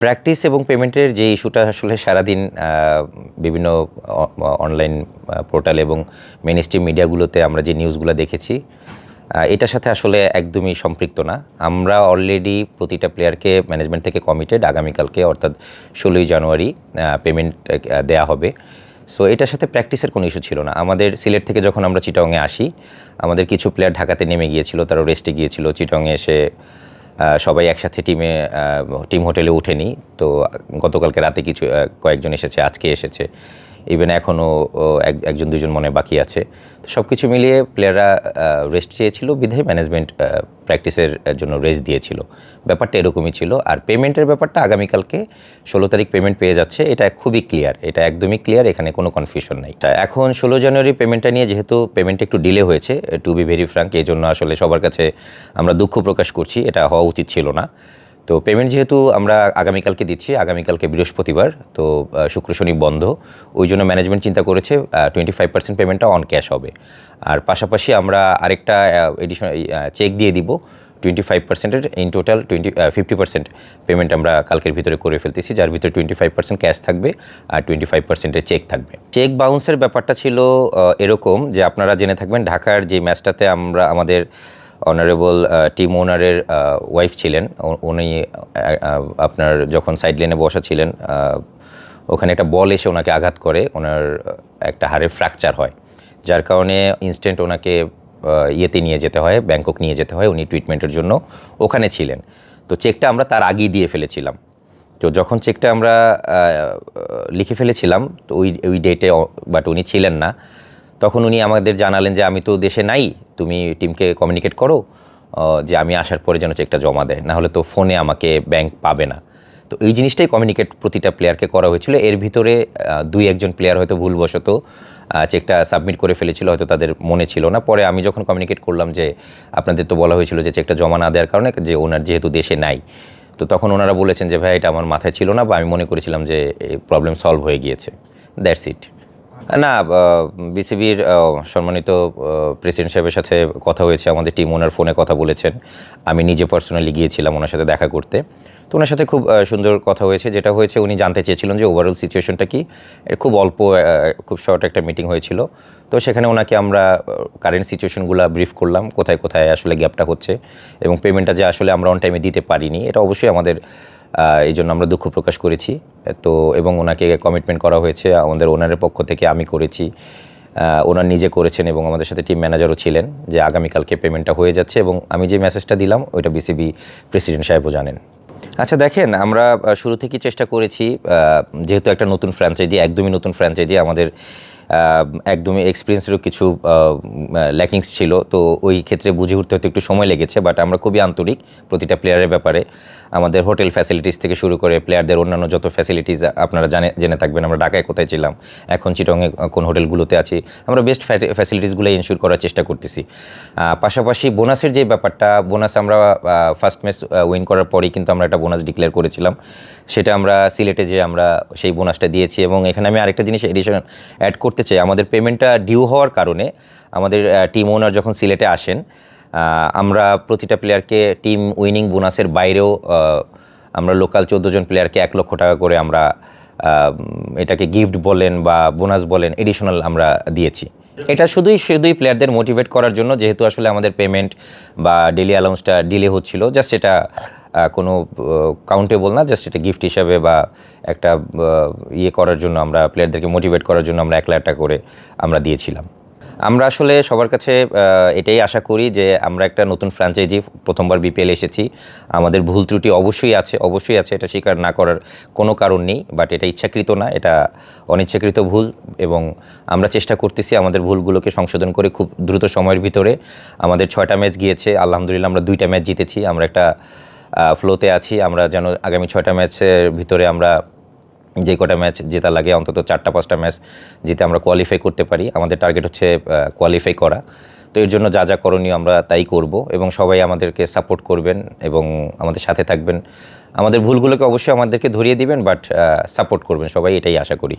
Practice এবং পেমেন্টের যে ইস্যুটা আসলে সারাদিন বিভিন্ন অনলাইন পোর্টাল এবং মেইন স্ট্রিম মিডিয়াগুলোতে আমরা যে নিউজগুলো দেখেছি, এটার সাথে আসলে একদমই সম্পৃক্ত না। আমরা অলরেডি প্রতিটা প্লেয়ারকে ম্যানেজমেন্ট থেকে কমিটেড আগামীকালকে অর্থাৎ 16ই জানুয়ারি পেমেন্ট দেয়া হবে। সো এটার সাথে প্র্যাকটিসের কোনো ইস্যু ছিল না। আমাদের সিলেট থেকে যখন আমরা চিটাগংয়ে আসি, আমাদের কিছু প্লেয়ার ঢাকাতে নেমে গিয়েছিল, তারা রেস্টে গিয়েছিল। চিটাগংয়ে এসে সবাই একসাথে টিম হোটেলে উঠেনি। তো গতকালকে রাতে কয়েকজন এসেছে, আজকে এসেছে, ইভেন এখনও একজন দুজন মনে বাকি আছে। তো সব কিছু মিলিয়ে প্লেয়াররা রেস্ট চেয়েছিল, বিধায় ম্যানেজমেন্ট প্র্যাকটিসের জন্য রেস্ট দিয়েছিল। ব্যাপারটা এরকমই ছিল। আর পেমেন্টের ব্যাপারটা আগামীকালকে 16 তারিখ পেমেন্ট পেয়ে যাচ্ছে, এটা খুবই ক্লিয়ার, এটা একদমই ক্লিয়ার, এখানে কোনো কনফিউশন নাই। এখন 16 জানুয়ারি পেমেন্টটা নিয়ে যেহেতু পেমেন্টটা একটু ডিলে হয়েছে, টু বি ভেরি ফ্র্যাঙ্ক, এই জন্য আসলে সবার কাছে আমরা দুঃখ প্রকাশ করছি, এটা হওয়া উচিত ছিল না। তো পেমেন্ট যেহেতু আমরা আগামীকালকে দিচ্ছি, আগামীকালকে বৃহস্পতিবার, তো শুক্র শনি বন্ধ, ওই জন্য ম্যানেজমেন্ট চিন্তা করেছে 25% পেমেন্টটা অন ক্যাশ হবে। আর পাশাপাশি আমরা আরেকটা এডিশনাল চেক দিয়ে দিব 25%-এর, ইন টোটাল 50% পেমেন্ট আমরা কালকের ভিতরে করে ফেলতেছি, যার ভিতরে 25% ক্যাশ থাকবে আর 25%-এর চেক থাকবে। চেক বাউন্সের ব্যাপারটা ছিল এরকম যে, আপনারা জেনে থাকবেন ঢাকার যে ম্যাচটাতে আমাদের অনারেবল টিম ওনারের ওয়াইফ ছিলেন, উনি আপনার যখন সাইড লাইনে বসা ছিলেন, ওখানে একটা বল এসে ওনাকে আঘাত করে, ওনার একটা হাড়ের ফ্র্যাকচার হয়, যার কারণে ইনস্ট্যান্ট ওনাকে ইয়েতে নিয়ে যেতে হয়, ব্যাংকক নিয়ে যেতে হয়, উনি ট্রিটমেন্টের জন্য ওখানে ছিলেন। তো চেকটা আমরা তার আগেই দিয়ে ফেলেছিলাম। তো যখন চেকটা আমরা লিখে ফেলেছিলাম, তো ওই ডেটে বাট উনি ছিলেন না, তখন উনি আমাদের জানালেন যে, আমি তো দেশে নাই, তুমি টিমকে কমিউনিকেট করো যে আমি আসার পরে যেন চেকটা জমা দেয়, নাহলে তো ফোনে আমাকে ব্যাংক পাবে না। তো এই জিনিসটাই কমিউনিকেট প্রতিটা প্লেয়ারকে করা হয়েছিল। এর ভিতরে 2-1 প্লেয়ার হয়তো ভুলবশত চেকটা সাবমিট করে ফেলেছিল, হয়তো তাদের মনে ছিল না। পরে আমি যখন কমিউনিকেট করলাম যে, আপনাদের তো বলা হয়েছিল যে চেকটা জমা না দেওয়ার কারণে, যে ওনার যেহেতু দেশে নাই, তো তখন ওনারা বলেছেন যে, ভাই এটা আমার মাথায় ছিল না, বা আমি মনে করেছিলাম যে প্রবলেম সলভ হয়ে গিয়েছে, দ্যাটস ইট। না, বিসিবির সম্মানিত প্রেসিডেন্ট সাহেবের সাথে কথা হয়েছে, আমাদের টিম ওনার ফোনে কথা বলেছেন, আমি নিজে পার্সোনালি গিয়েছিলাম ওনার সাথে দেখা করতে। তো ওনার সাথে খুব সুন্দর কথা হয়েছে। যেটা হয়েছে, উনি জানতে চেয়েছিলেন যে ওভারঅল সিচুয়েশনটা কি। খুব অল্প, খুব শর্ট একটা মিটিং হয়েছিল। তো সেখানে ওনাকে আমরা কারেন্ট সিচুয়েশনগুলো ব্রিফ করলাম, কোথায় কোথায় আসলে গ্যাপটা হচ্ছে, এবং পেমেন্টটা যে আসলে আমরা অন টাইমে দিতে পারিনি, এটা অবশ্যই আমাদের, এই জন্য আমরা দুঃখ প্রকাশ করেছি। তো এবং ওনাকে কমিটমেন্ট করা হয়েছে আমাদের ওনারের পক্ষ থেকে, আমি করেছি, ওনার নিজে করেছেন, এবং আমাদের সাথে টিম ম্যানেজারও ছিলেন, যে আগামীকালকে পেমেন্টটা হয়ে যাচ্ছে। এবং আমি যে মেসেজটা দিলাম ওইটা বিসিবি প্রেসিডেন্ট সাহেবও জানেন। আচ্ছা দেখেন, আমরা শুরু থেকেই চেষ্টা করেছি, যেহেতু একটা নতুন ফ্র্যাঞ্চাইজি, একদমই নতুন ফ্র্যাঞ্চাইজি, আমাদের একদমই এক্সপিরিয়েন্সেরও কিছু ল্যাকিংস ছিল। তো ওই ক্ষেত্রে বুঝে উঠতে হয়তো একটু সময় লেগেছে, বাট আমরা খুবই আন্তরিক প্রতিটা প্লেয়ারের ব্যাপারে। আমাদের হোটেল ফ্যাসিলিটিস থেকে শুরু করে প্লেয়ারদের অন্যান্য যত ফ্যাসিলিটিস আপনারা জেনে থাকবেন, আমরা ঢাকায় কোথায় ছিলাম, এখন চিটংয়ে কোন হোটেলগুলোতে আছি, আমরা বেস্ট ফ্যাসিলিটিসগুলো ইনশিওর করার চেষ্টা করতেছি। পাশাপাশি বোনাসের যে ব্যাপারটা, বোনাস আমরা ফার্স্ট ম্যাচ উইন করার পরেই কিন্তু আমরা একটা বোনাস ডিক্লেয়ার করেছিলাম, সেটা আমরা সিলেটে যে আমরা সেই বোনাসটা দিয়েছি। এবং এখানে আমি আরেকটা জিনিস এডিশন অ্যাড করতে চাই, আমাদের পেমেন্টটা ডিউ হওয়ার কারণে আমাদের টিম ওনার যখন সিলেটে আসেন, আমরা প্রতিটা প্লেয়ারকে টিম উইনিং বোনাসের বাইরেও আমরা লোকাল 14 জন প্লেয়ারকে 1 লক্ষ টাকা করে আমরা এটাকে গিফট বলেন বা বোনাস বলেন, এডিশনাল আমরা দিয়েছি। এটা শুধুই প্লেয়ারদের মোটিভেট করার জন্য, যেহেতু আসলে আমাদের পেমেন্ট বা ডেলি অ্যালাউন্সটা ডিলে হচ্ছিল, জাস্ট এটা কোনো কাউন্টেবল না, জাস্ট এটা গিফট হিসাবে বা একটা ইয়ে করার জন্য, আমরা প্লেয়ারদেরকে মোটিভেট করার জন্য আমরা 1 লাখ টাকা করে আমরা দিয়েছিলাম। আমরা আসলে সবার কাছে এটাই আশা করি যে, আমরা একটা নতুন ফ্র্যাঞ্চাইজি, প্রথমবার বিপিএল এসেছি, আমাদের ভুল ত্রুটি অবশ্যই আছে, এটা স্বীকার না করার কোনো কারণ নেই, বাট এটা ইচ্ছাকৃত না, এটা অনিচ্ছাকৃত ভুল। এবং আমরা চেষ্টা করতেছি আমাদের ভুলগুলোকে সংশোধন করে খুব দ্রুত সময়ের ভিতরে। আমাদের 6টা ম্যাচ গিয়েছে, আলহামদুলিল্লাহ আমরা 2টা ম্যাচ জিতেছি, আমরা একটা ফ্লোতে আছি। আমরা যেন আগামী 6টা ম্যাচের ভিতরে আমরা যে কটা ম্যাচ জেতা লাগে, অন্তত 4টা-5টা ম্যাচ জিতে আমরা কোয়ালিফাই করতে পারি। আমাদের টার্গেট হচ্ছে কোয়ালিফাই করা। তো এর জন্য যা যা করণীয় আমরা তাই করব, এবং সবাই আমাদেরকে সাপোর্ট করবেন এবং আমাদের সাথে থাকবেন। আমাদের ভুলগুলোকে অবশ্যই আমাদেরকে ধরিয়ে দিবেন, বাট সাপোর্ট করবেন সবাই, এটাই আশা করি।